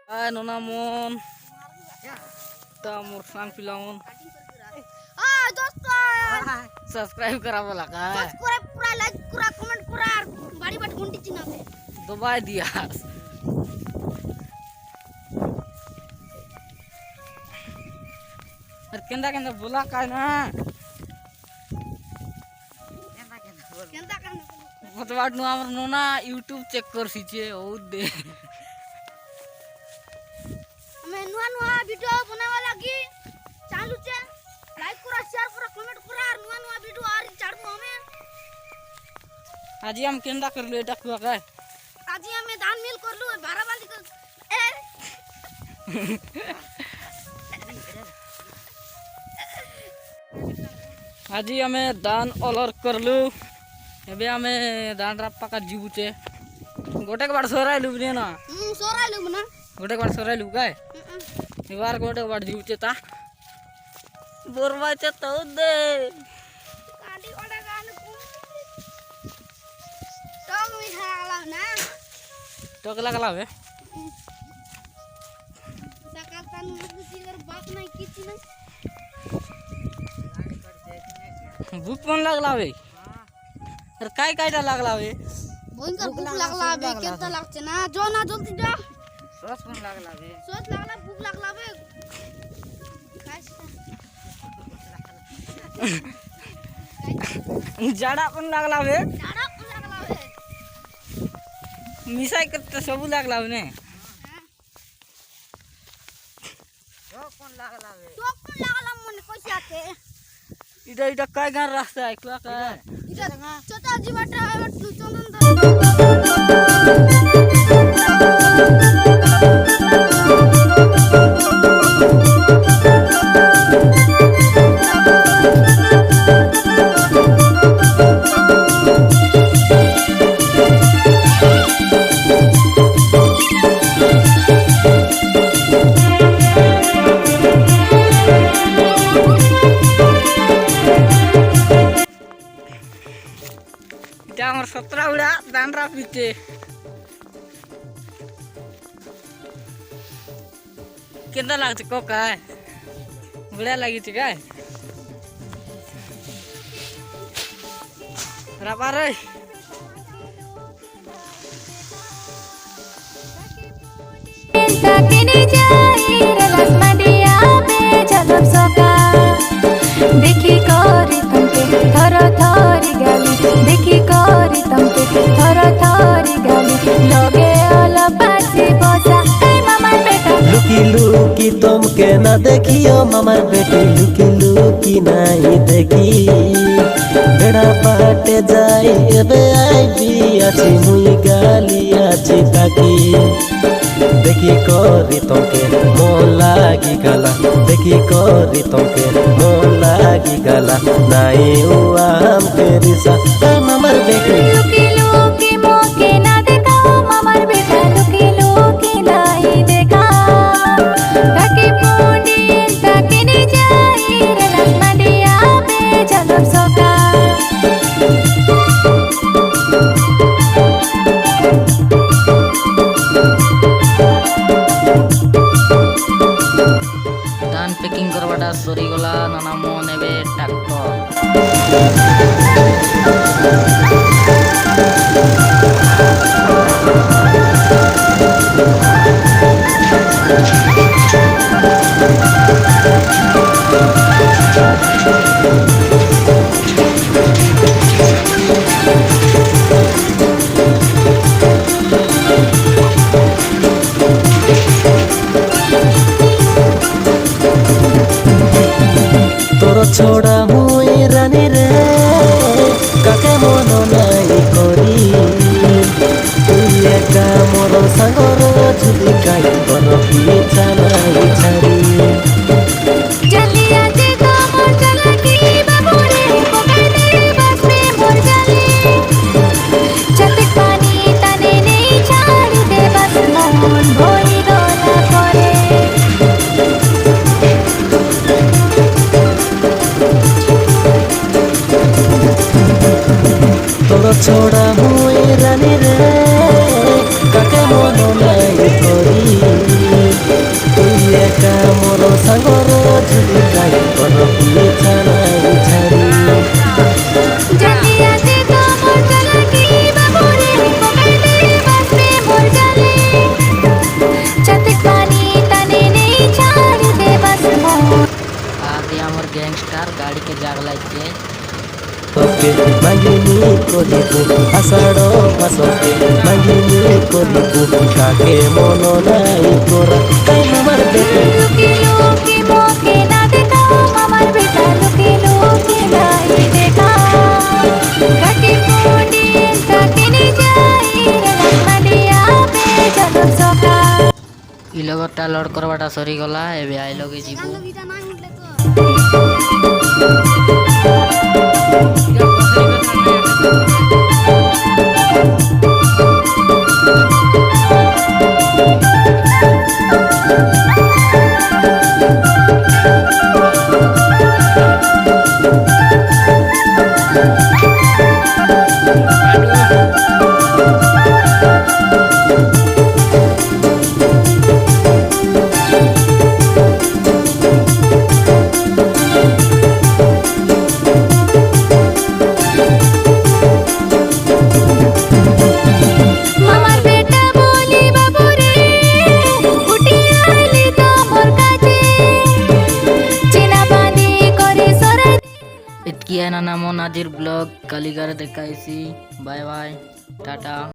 Hai nona mon, ta मोर सांग पिलावन. Subscribe करा बोला का. सब्सक्राइब करा, लाइक करा, कमेंट करा, बारी बाट घंटी चिन्ह पे दबाई दिया. अरे केंदा केंदा बोला का ना. केंदा करना मतवाड नु आमर नोना YouTube चेक कर सीचे ओ दे. हमें नुआ नुआ वीडियो बनावा लागी चालू छे. लाइक करा, शेयर करा, कमेंट करा और नुआ नुआ वीडियो आर चाड़बो हमें. आज हम केंदा कर लो एटा कुआ का. आज हमें दान मिल कर लू 12 बांधी कर ए आज हमें दान ऑलर कर लू. एबे हमें दान राप्पा का जीवुचे गोटे के बार सोराय लू बने ना. सोरा लू ना गोटे के बार सोराय लू काय. इबार गोटे के बार जीवुचे ता बोरवाचे तो दे. काडी ओडा गान को तो मी खाला ना टोकला कला बे. सकाळतान मुसी कर बाप नाही किती नाही. भूक पण लागला बे. अरे काय कायटा लागला बे. भयंकर भूक लागला बे. केंता लागते ना जो ना जल्दी जा. सोच पण लागला बे. सोच लागला भूक लागला बे. जाडा पण लागला बे. झाडा पण लागला बे. मिसाई करते सबू लागला बे. तो पण लागला मने कशी आते. इधर इधर काय गान रास्ता है क्या का. इधर छोटा जीवाट आहे वाटू चंदन हमार 17 उड़ा दांडरा पीछे केंदा लागते को काय बुढ़ा लगी थी काय. रापा रे देखी करी तुमके थर थरी गाली. देखी करी तुमके थर थरी गाली. लगे आला पासी बसा ए मामार बेटा. लुकी लुकी तुमके ना देखियो मामार बेटी. लुकी लुकी नहीं देखी बेड़ा पाटे जाई एबे आई भी आछि मुई गाली आछि ताकी. देखी करी तुमके मोन लागी गला. देखी करी तुमके मोन लागी गला. नाई हुआ हम तेरी सा मामार बेटी. लुकी लुकी मोके ना देखा मामार बेटा. लुकी लुकी नहीं देखा ताकि पुनी ताकि नहीं जाई रे लक्ष्मण दिया पे चलो सोका. दान पैकिंग करवाटा सरी गला नाना मोन एबे ट्रैक्टर. तोर छोड़ा मुई रानी रे काके मन नाई करी. तुई एका मोर सागर झुली काई तोर पीछा नाई छाड़ी. जलिया जे मोर चला की बाबू रे पकाई दे बस में मोर जली. छत पानी तने नहीं छाड़ी दे बस मोहन भोई डोला करे. तोर छोड़ा मुई रानी रे काके मन नाई करी. গ্যাংস্টার গাড়িকে জাগলাইছে। তোকে মাগিনি করিবু আষাঢ় মাসকে মাগিনি করিবু কাকে মন নাই করা তাই আমার বেটে লুকি লুকি মোকে না দেখাও আমার বেটা লুকি লুকি নাই দেখা কাকে কোনি কাকে নি যাই রে মাডিয়া পে চলো সকা ই লগটা লড় করবাটা সরি গলা এবে আই লগে ଯିବୁ। গীতা না মিটলে মামার বেটা বলি বাবু রে উঠি আইলি তো মোর কাছে চিনা বাঁধি করে সরে এতকি নাম আজির ব্লগ কালিগারে দেখাইছি। Bye bye tata.